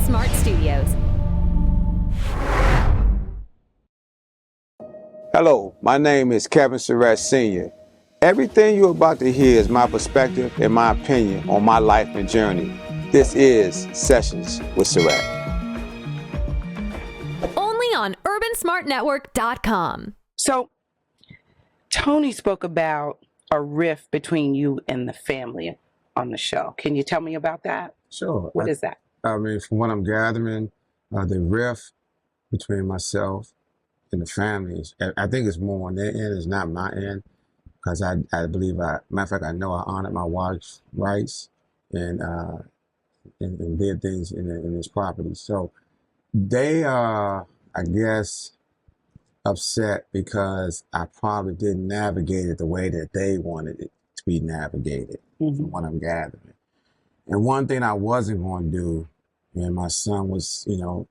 Smart Studios. Hello, my name is Kevin Surratt Sr. Everything you're about to hear is my perspective and my opinion on my life and journey. This is Sessions with Surratt. Only on urbansmartnetwork.com. So, Tony spoke about a rift between you and the family on the show. Can you tell me about that? Sure. What is that? I mean, from what I'm gathering, the rift between myself and the family is, I think it's more on their end, it's not my end, because I believe, matter of fact, I know I honored my wife's rights and did things in this property. So they are, I guess, upset because I probably didn't navigate it the way that they wanted it to be navigated, from what I'm gathering. And one thing I wasn't going to do, and my son was,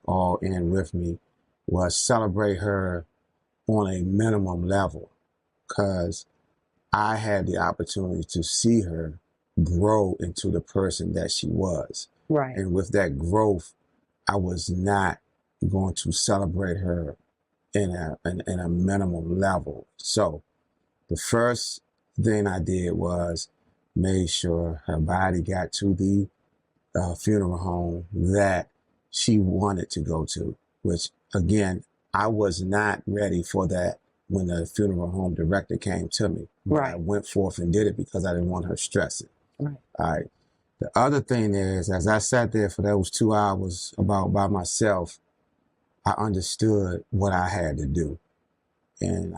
all in with me, was celebrate her on a minimum level, because I had the opportunity to see her grow into the person that she was. Right. And with that growth, I was not going to celebrate her in a minimum level. So the first thing I did was made sure her body got to the funeral home that she wanted to go to, which again, I was not ready for that when the funeral home director came to me. Right. I went forth and did it because I didn't want her stressing. Right. All right. The other thing is, as I sat there for those 2 hours by myself, I understood what I had to do. And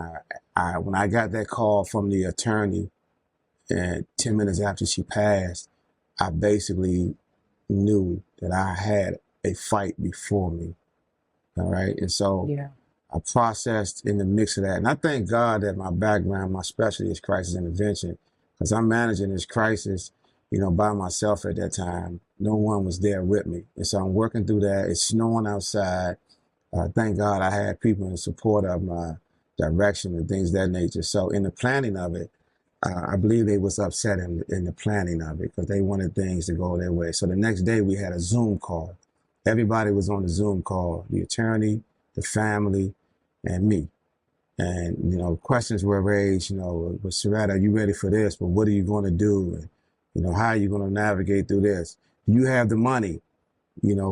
I when I got that call from the attorney, and 10 minutes after she passed, I basically knew that I had a fight before me. All right. And so I processed in the mix of that. And I thank God that my background, my specialty is crisis intervention, because I'm managing this crisis, by myself at that time. No one was there with me. And so I'm working through that. It's snowing outside. Thank God I had people in support of my direction and things of that nature. So in the planning of it, I believe they was upset in the planning of it because they wanted things to go their way. So the next day we had a Zoom call. Everybody was on the Zoom call, the attorney, the family, and me. And, questions were raised, but Surratt, are you ready for this? But what are you going to do? And, how are you going to navigate through this? Do you have the money,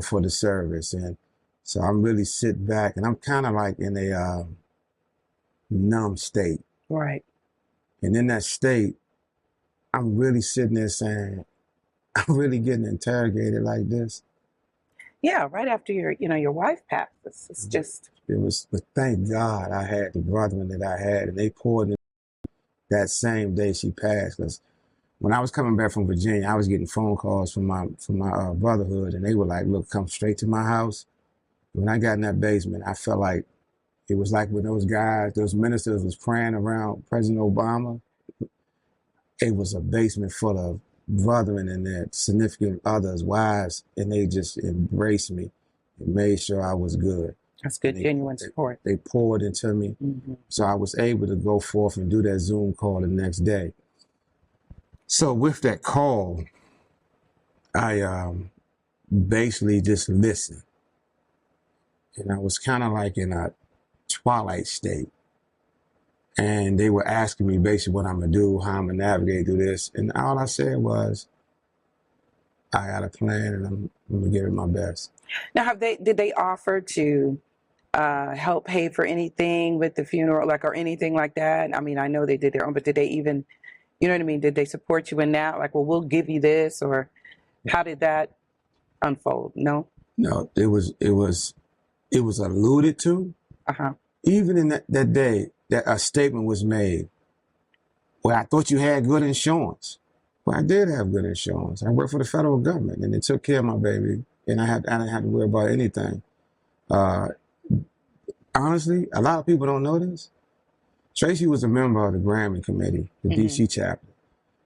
for the service? And so I'm really sitting back, and I'm kind of like in a numb state. Right. And in that state, I'm really sitting there saying, I'm really getting interrogated like this. Yeah, right after your wife passed. It's just. It was, but thank God I had the brethren that I had, and they poured in that same day she passed. Because when I was coming back from Virginia, I was getting phone calls from my brotherhood, and they were like, "Look, come straight to my house." When I got in that basement, I felt like it was like when those ministers was praying around President Obama. It was a basement full of brethren and their significant others, wives, and they just embraced me and made sure I was good. That's good, genuine support. They poured into me. So I was able to go forth and do that Zoom call the next day. So with that call, I basically just listened. And I was kind of like in a twilight state. And they were asking me basically what I'm going to do, how I'm going to navigate through this. And all I said was, I got a plan and I'm going to give it my best. Now, did they offer to help pay for anything with the funeral, or anything like that? I mean, I know they did their own, but did they even, you know what I mean? Did they support you in that? Like, well, we'll give you this, or how did that unfold? No? No, it was alluded to. Even in that day, that a statement was made. Well, I thought you had good insurance. Well, I did have good insurance. I worked for the federal government, and they took care of my baby, and I didn't have to worry about anything. Honestly, a lot of people don't know this. Traci was a member of the Grammy Committee, the DC chapter,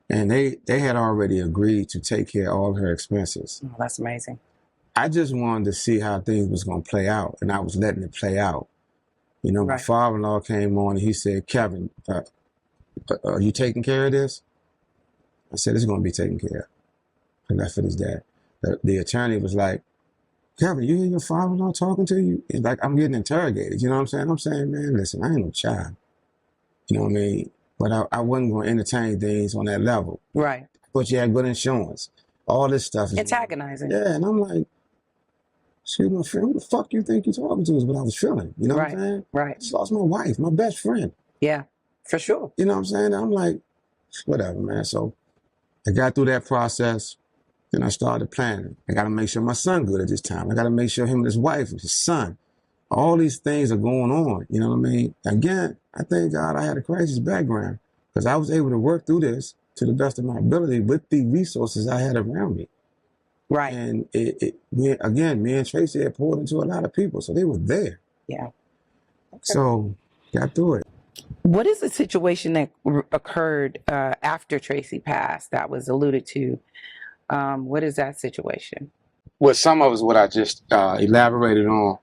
and they had already agreed to take care of all her expenses. Oh, that's amazing. I just wanted to see how things was going to play out, and I was letting it play out. My father-in-law came on and he said, "Kevin, are you taking care of this?" I said, "It's going to be taken care of." I left it as that. The attorney was like, Kevin, you hear your father-in-law talking to you? It's like I'm getting interrogated. You know what I'm saying? I'm saying, man, listen, I ain't no child. You know what I mean? But I wasn't going to entertain things on that level. Right. But you had good insurance. All this stuff is Antagonizing. Yeah, and I'm like, shoot, my friend, who the fuck you think you're talking to is what I was feeling. You know what I'm saying? I Right. just lost my wife, my best friend. Yeah, for sure. You know what I'm saying? And I'm like, whatever, man. So I got through that process. Then I started planning. I got to make sure my son good at this time. I got to make sure him and his wife and his son, all these things are going on. You know what I mean? Again, I thank God I had a crisis background because I was able to work through this to the best of my ability with the resources I had around me. Right. And me and Traci had poured into a lot of people, so they were there. Yeah. Okay. So got through it. What is the situation that occurred after Traci passed that was alluded to? What is that situation? Well, some of us, what I just elaborated on,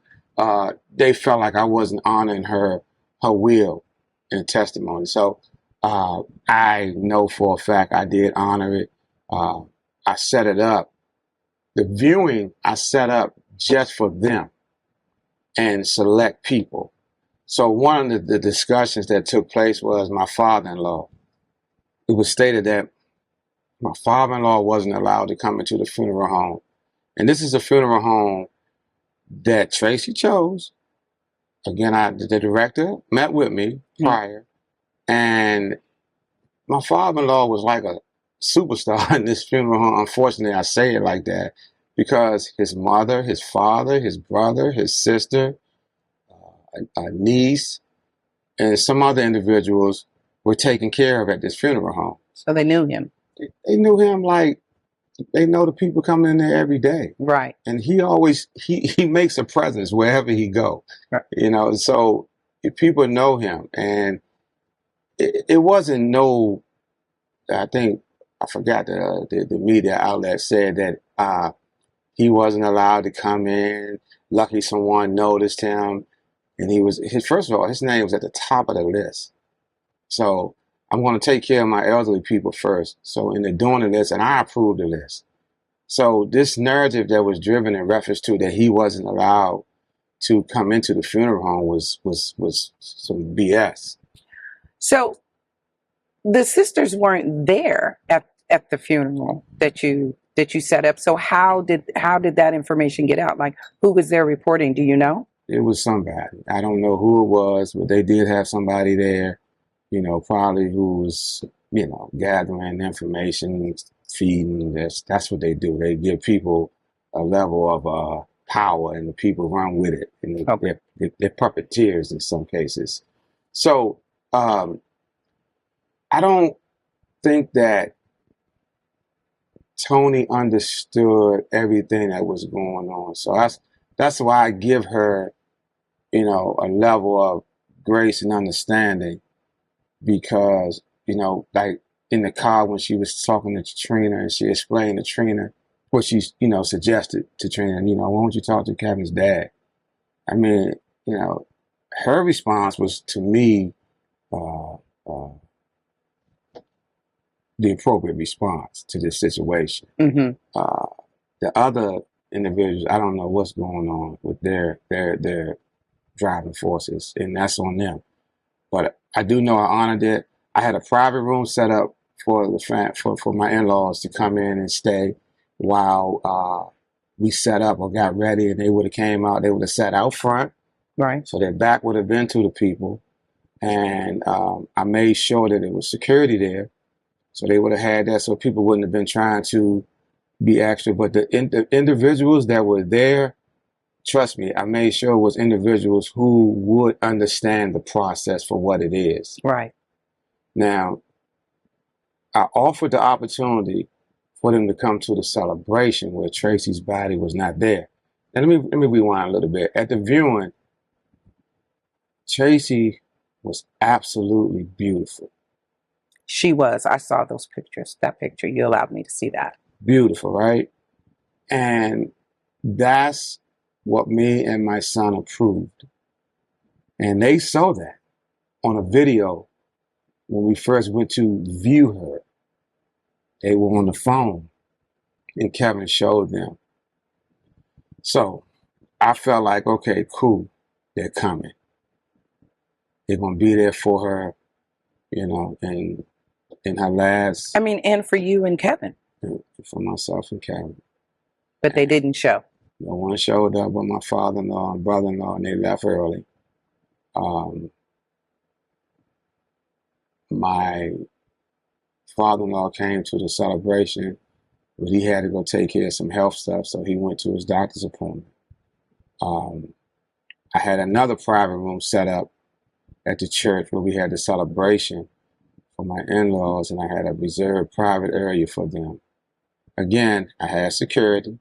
they felt like I wasn't honoring her will and testimony. So I know for a fact I did honor it. I set it up. The viewing I set up just for them and select people. So one of the discussions that took place was my father-in-law. It was stated that my father-in-law wasn't allowed to come into the funeral home. And this is a funeral home that Traci chose. Again, the director met with me prior, and my father-in-law was like a superstar in this funeral home. Unfortunately, I say it like that because his mother, his father, his brother, his sister, a niece, and some other individuals were taken care of at this funeral home. So they knew him. They knew him like they know the people coming in there every day. Right. And he always, he makes a presence wherever he go, right. You know, so people know him. And it wasn't no, I think, I forgot the media outlet said that he wasn't allowed to come in. Luckily, someone noticed him. And first of all, his name was at the top of the list. So I'm going to take care of my elderly people first. So in the doing the list, and I approved the list. So this narrative that was driven in reference to that he wasn't allowed to come into the funeral home was some BS. So the sisters weren't there at the funeral that you set up. So how did that information get out? Like, who was there reporting? Do you know? It was somebody. I don't know who it was, but they did have somebody there, you know, probably who was, you know, gathering information, feeding. That's what they do. They give people a level of power, and the people run with it. And they're puppeteers in some cases. So I don't think that Tony understood everything that was going on. So that's why I give her, you know, a level of grace and understanding, because, you know, like in the car when she was talking to Trina and she explained to Trina what she, you know, suggested to Trina, you know, why don't you talk to Kevin's dad? I mean, you know, her response was to me the appropriate response to this situation. Mm-hmm. The other individuals, I don't know what's going on with their driving forces, and that's on them. But I do know I honored it. I had a private room set up for my in-laws to come in and stay while we set up or got ready, and they would have came out. They would have sat out front, right? So their back would have been to the people, and I made sure that there was security there, so they would have had that, so people wouldn't have been trying to be extra. But the individuals that were there, trust me, I made sure it was individuals who would understand the process for what it is. Right. Now, I offered the opportunity for them to come to the celebration where Traci's body was not there. And let me rewind a little bit. At the viewing, Traci was absolutely beautiful. She was. I saw those pictures. That picture, you allowed me to see that. Beautiful, right? And that's what me and my son approved. And they saw that on a video when we first went to view her. They were on the phone and Kevin showed them. So I felt like, okay, cool, they're coming. They're going to be there for her, you know, and in her last, I mean, and for you and Kevin, for myself and Kevin. but they didn't show. No one showed up but my father-in-law and brother-in-law, and they left early. My father-in-law came to the celebration, but he had to go take care of some health stuff, so he went to his doctor's appointment. I had another private room set up at the church where we had the celebration for my in-laws, and I had a reserved private area for them. Again, I had security,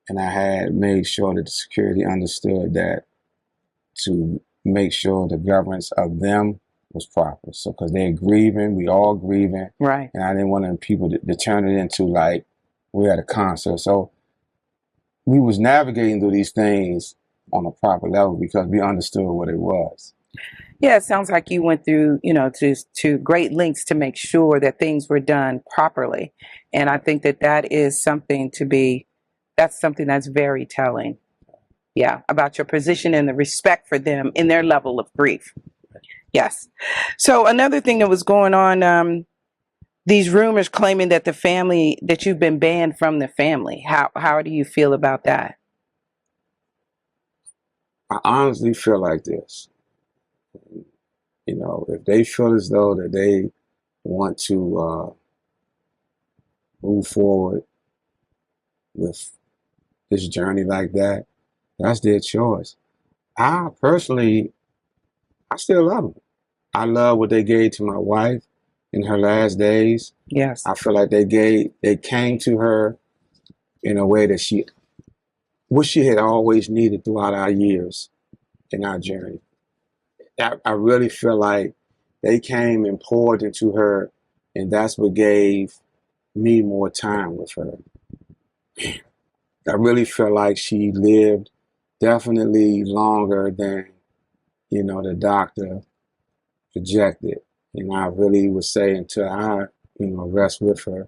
and I had made sure that the security understood that to make sure the governance of them was proper. So, because they're grieving, we all grieving, Right. and I didn't want people to turn it into like we're at a concert. So we was navigating through these things on a proper level because we understood what it was. Yeah, it sounds like you went through, you know, to great lengths to make sure that things were done properly. And I think that is something that's something that's very telling. Yeah, about your position and the respect for them in their level of grief. Yes. So another thing that was going on, these rumors claiming that that you've been banned from the family. How do you feel about that? I honestly feel like this. You know, if they feel as though that they want to move forward with this journey like that, that's their choice. I personally, I still love them. I love what they gave to my wife in her last days. Yes. I feel like they came to her in a way that what she had always needed throughout our years in our journey. I really feel like they came and poured into her, and that's what gave me more time with her. I really feel like she lived definitely longer than, you know, the doctor projected. And I really would say until I, you know, rest with her,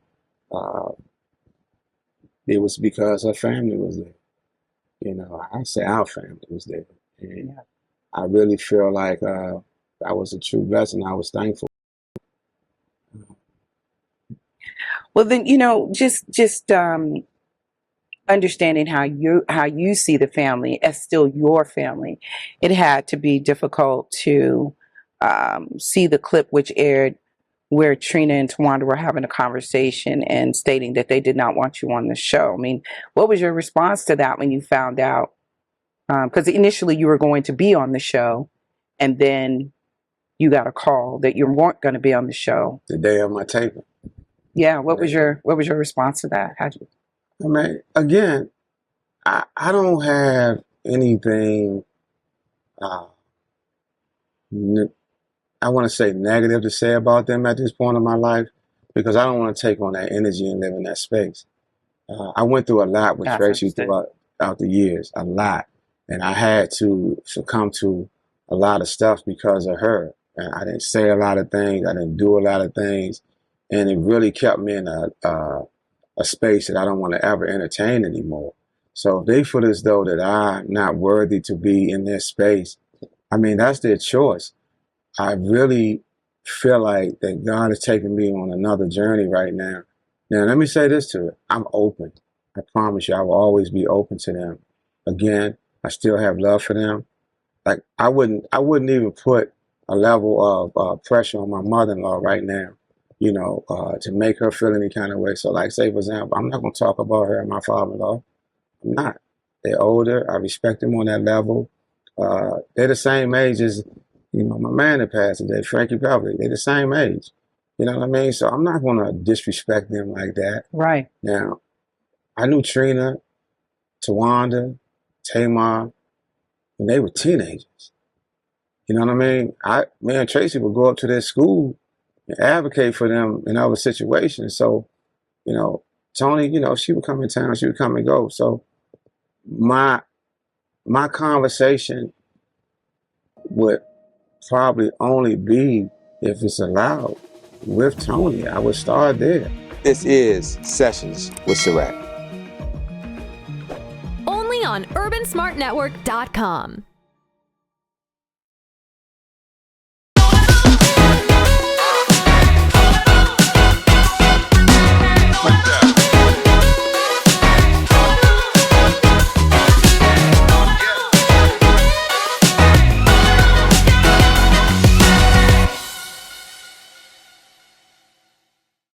it was because her family was there. You know, I say our family was there. And Yeah. I really feel like that was a true blessing. I was thankful. Well, then, you know, just understanding how you see the family as still your family, it had to be difficult to see the clip which aired where Trina and Tawanda were having a conversation and stating that they did not want you on the show. I mean, what was your response to that when you found out? Because initially you were going to be on the show, and then you got a call that you weren't going to be on the show. The day of my taping. Yeah. What was your response to that? How'd you? I mean, again, I don't have anything, I want to say negative to say about them at this point in my life, because I don't want to take on that energy and live in that space. I went through a lot with Traci throughout the years, a lot. And I had to succumb to a lot of stuff because of her. And I didn't say a lot of things. I didn't do a lot of things. And it really kept me in a space that I don't want to ever entertain anymore. So if they feel as though that I'm not worthy to be in their space, I mean, that's their choice. I really feel like that God is taking me on another journey right now. Now, let me say this to it. I'm open. I promise you, I will always be open to them. Again, I still have love for them. Like I wouldn't even put a level of pressure on my mother-in-law right now, you know, to make her feel any kind of way. So like, say, for example, I'm not going to talk about her and my father-in-law. I'm not. They're older. I respect them on that level. They're the same age as, you know, my man that passed today, Frankie Beverly. They're the same age. You know what I mean? So I'm not going to disrespect them like that. Right. Now, I knew Trina, Tawanda, Tamar when they were teenagers. You know what I mean? Me and Traci would go up to their school and advocate for them in other situations. So, you know, Tony, you know, she would come in town, she would come and go. So my conversation would probably only be, if it's allowed, with Tony. I would start there. This is Sessions with SirRatt. Only on urbansmartnetwork.com.